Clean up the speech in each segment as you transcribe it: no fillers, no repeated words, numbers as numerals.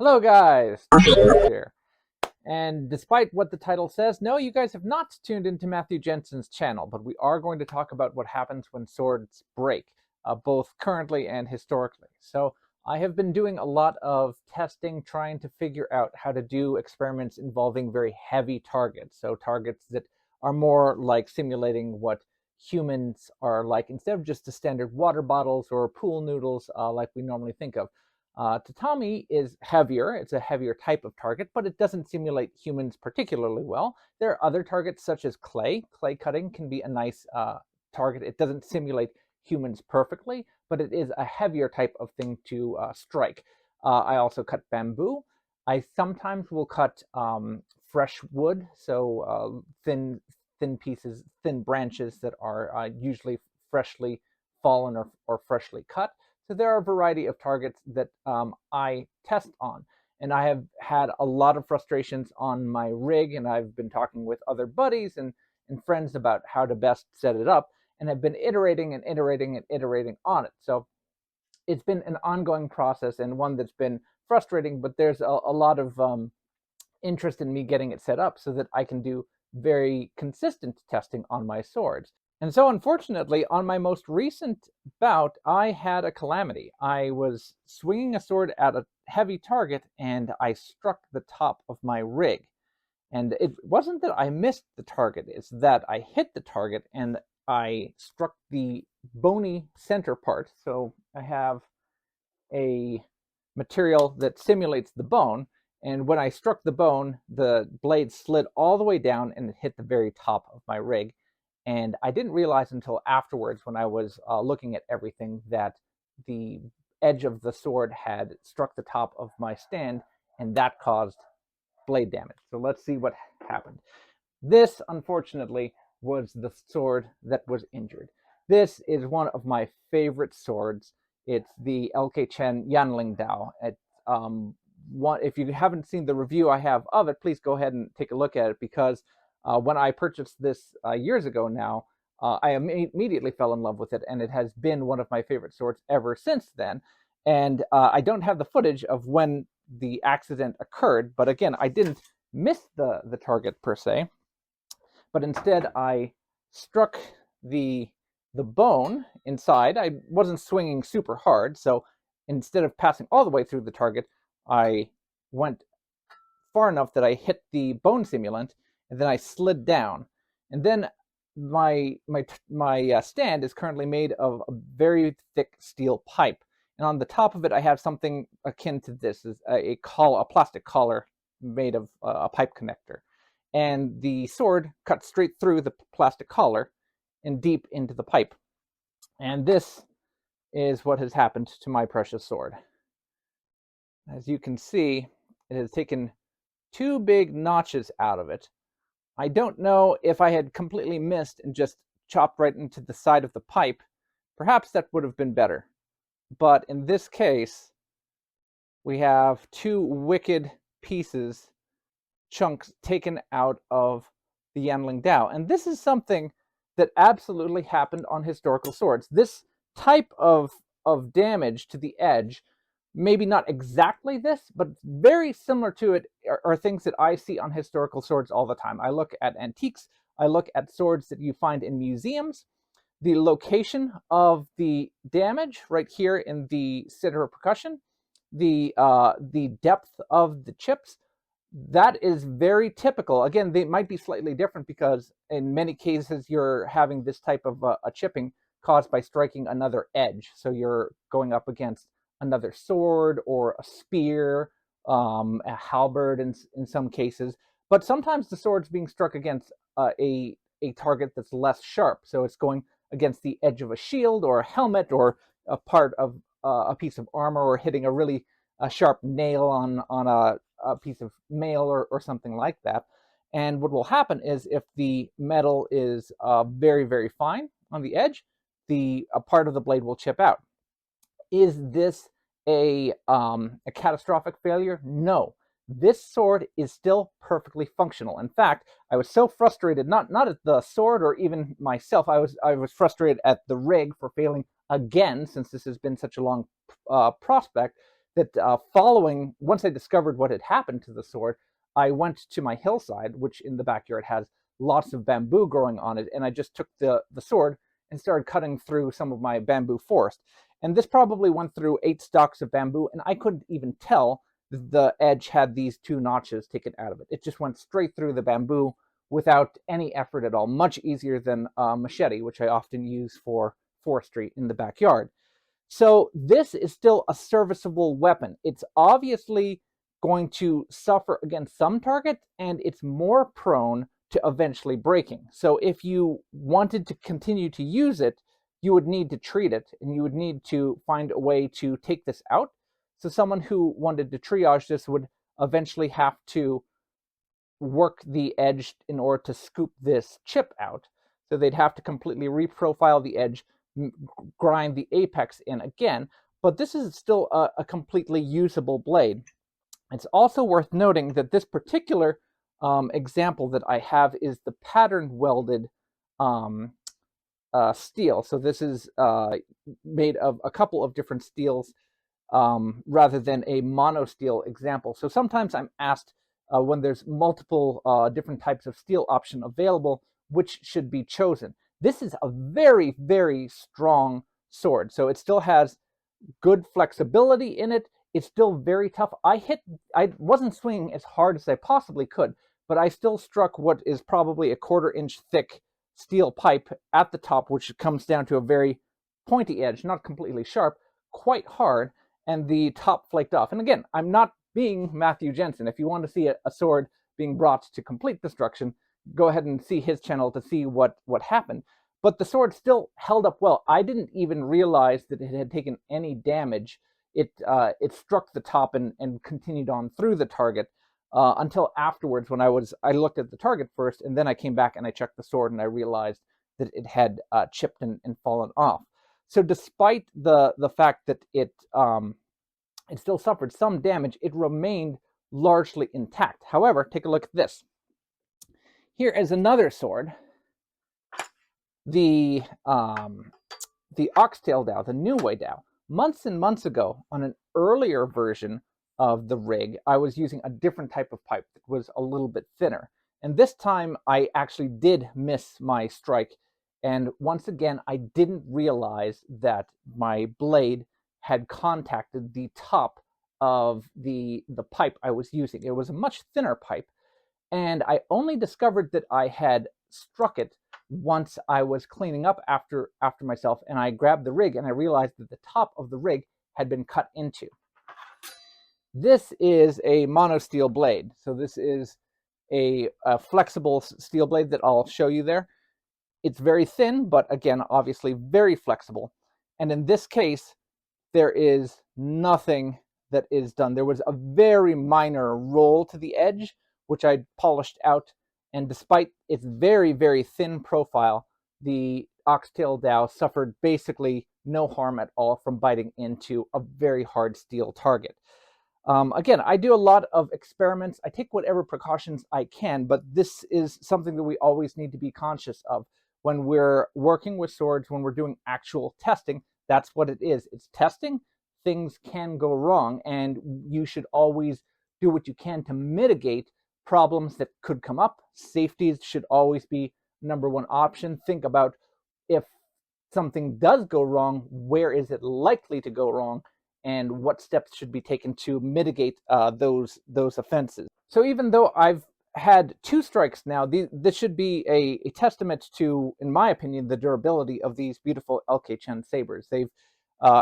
Hello guys, Duels here. And despite what the title says, no, you guys have not tuned into Matthew Jensen's channel, but we are going to talk about what happens when swords break, both currently and historically. So I have been doing a lot of testing, trying to figure out how to do experiments involving very heavy targets. So targets that are more like simulating what humans are like, instead of just the standard water bottles or pool noodles like we normally think of. Tatami is heavier. It's a heavier type of target, but it doesn't simulate humans particularly well. There are other targets such as clay. Clay cutting can be a nice target. It doesn't simulate humans perfectly, but it is a heavier type of thing to strike. I also cut bamboo. I sometimes will cut fresh wood, so thin pieces, thin branches that are usually freshly fallen or freshly cut. So there are a variety of targets that I test on. And I have had a lot of frustrations on my rig, and I've been talking with other buddies and friends about how to best set it up, and have been iterating and iterating and iterating on it. So it's been an ongoing process and one that's been frustrating, but there's a lot of interest in me getting it set up so that I can do very consistent testing on my swords. And so, unfortunately, on my most recent bout, I had a calamity. I was swinging a sword at a heavy target and I struck the top of my rig. And it wasn't that I missed the target, it's that I hit the target and I struck the bony center part. So I have a material that simulates the bone. And when I struck the bone, the blade slid all the way down and it hit the very top of my rig. And I didn't realize until afterwards, when I was looking at everything, that the edge of the sword had struck the top of my stand, and that caused blade damage. So let's see what happened. This, unfortunately, was the sword that was injured. This is one of my favorite swords. It's the LK Chen Yanlingdao. If you haven't seen the review I have of it, please go ahead and take a look at it, because when I purchased this years ago now, I immediately fell in love with it, and it has been one of my favorite swords ever since then. And I don't have the footage of when the accident occurred, but again, I didn't miss the target per se, but instead I struck the bone inside. I wasn't swinging super hard, so instead of passing all the way through the target, I went far enough that I hit the bone simulant, and then I slid down. And then my stand is currently made of a very thick steel pipe, and on the top of it I have something akin to this, is a plastic collar made of a pipe connector. And the sword cut straight through the plastic collar and deep into the pipe. And this is what has happened to my precious sword. As you can see, it has taken two big notches out of it. I don't know if I had completely missed and just chopped right into the side of the pipe. Perhaps that would have been better. But in this case, we have two wicked pieces, chunks taken out of the Yanlingdao. And this is something that absolutely happened on historical swords. This type of damage to the edge, maybe not exactly this, but very similar to it, are things that I see on historical swords all the time. I look at antiques, I look at swords that you find in museums. The location of the damage right here in the center of percussion, the depth of the chips, that is very typical. Again, they might be slightly different because in many cases you're having this type of a chipping caused by striking another edge. So you're going up against another sword or a spear, a halberd in some cases. But sometimes the sword's being struck against a target that's less sharp. So it's going against the edge of a shield or a helmet or a part of a piece of armor, or hitting a really sharp nail on a piece of mail or something like that. And what will happen is, if the metal is very, very fine on the edge, a part of the blade will chip out. Is this a catastrophic failure? No. This sword is still perfectly functional. In fact, I was so frustrated, not at the sword or even myself, I was frustrated at the rig for failing again, since this has been such a long prospect, that once I discovered what had happened to the sword, I went to my hillside, which in the backyard has lots of bamboo growing on it, and I just took the sword and started cutting through some of my bamboo forest. And this probably went through 8 stalks of bamboo, and I couldn't even tell that the edge had these 2 notches taken out of it. It just went straight through the bamboo without any effort at all, much easier than a machete, which I often use for forestry in the backyard. So this is still a serviceable weapon. It's obviously going to suffer against some target, and it's more prone to eventually breaking. So if you wanted to continue to use it, you would need to treat it, and you would need to find a way to take this out. So someone who wanted to triage this would eventually have to work the edge in order to scoop this chip out. So they'd have to completely reprofile the edge, grind the apex in again, but this is still a completely usable blade. It's also worth noting that this particular example that I have is the pattern welded steel. So this is made of a couple of different steels rather than a mono steel example. So sometimes I'm asked when there's multiple different types of steel option available, which should be chosen. This is a very, very strong sword. So it still has good flexibility in it. It's still very tough. I wasn't swinging as hard as I possibly could, but I still struck what is probably a 1/4 inch thick steel pipe at the top, which comes down to a very pointy edge, not completely sharp, quite hard, and the top flaked off. And again, I'm not being Matthew Jensen. If you want to see a sword being brought to complete destruction, go ahead and see his channel to see what happened. But the sword still held up well. I didn't even realize that it had taken any damage. It struck the top and continued on through the target until afterwards when I looked at the target first, and then I came back and I checked the sword and I realized that it had chipped and fallen off. So despite the fact that it still suffered some damage, it remained largely intact. However, take a look at this. Here is another sword, the oxtail dao, the new way dao. Months and months ago, on an earlier version of the rig, I was using a different type of pipe that was a little bit thinner. And this time I actually did miss my strike. And once again, I didn't realize that my blade had contacted the top of the pipe I was using. It was a much thinner pipe. And I only discovered that I had struck it once I was cleaning up after myself, and I grabbed the rig and I realized that the top of the rig had been cut into. This is a monosteel blade. So this is a flexible steel blade that I'll show you there. It's very thin, but again, obviously very flexible. And in this case, there is nothing that is done. There was a very minor roll to the edge, which I polished out. And despite its very, very thin profile, the oxtail dao suffered basically no harm at all from biting into a very hard steel target. Again, I do a lot of experiments. I take whatever precautions I can, but this is something that we always need to be conscious of when we're working with swords, when we're doing actual testing. That's what it is. It's testing. Things can go wrong, and you should always do what you can to mitigate problems that could come up. Safety should always be number one option. Think about if something does go wrong, where is it likely to go wrong, and what steps should be taken to mitigate those offenses. So even though I've had 2 strikes now, this should be a testament to, in my opinion, the durability of these beautiful LK Chen sabers. They've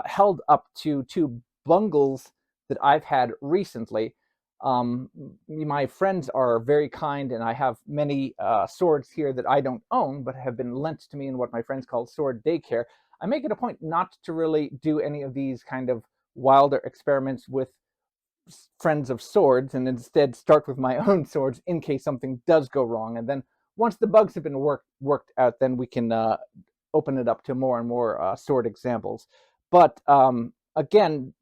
held up to 2 bungles that I've had recently. My friends are very kind, and I have many swords here that I don't own but have been lent to me in what my friends call sword daycare. I make it a point not to really do any of these kind of wilder experiments with friends of swords, and instead start with my own swords in case something does go wrong. And then once the bugs have been worked out, then we can open it up to more and more sword examples. But again,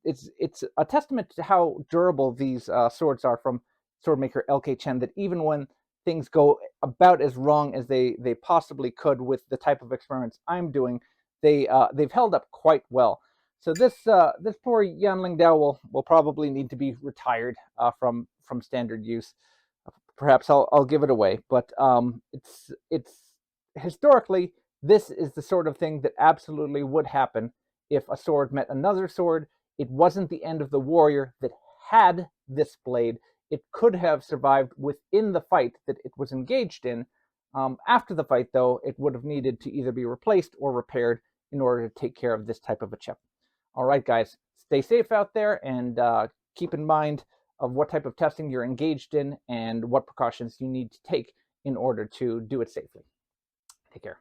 it's a testament to how durable these swords are from sword maker LK Chen, that even when things go about as wrong as they possibly could with the type of experiments I'm doing, they've held up quite well. So this poor Yanlingdao will probably need to be retired from standard use. Perhaps I'll give it away, but it's historically this is the sort of thing that absolutely would happen if a sword met another sword. It wasn't the end of the warrior that had this blade. It could have survived within the fight that it was engaged in. After the fight, though, it would have needed to either be replaced or repaired in order to take care of this type of a chip. All right, guys, stay safe out there, and keep in mind of what type of testing you're engaged in and what precautions you need to take in order to do it safely. Take care.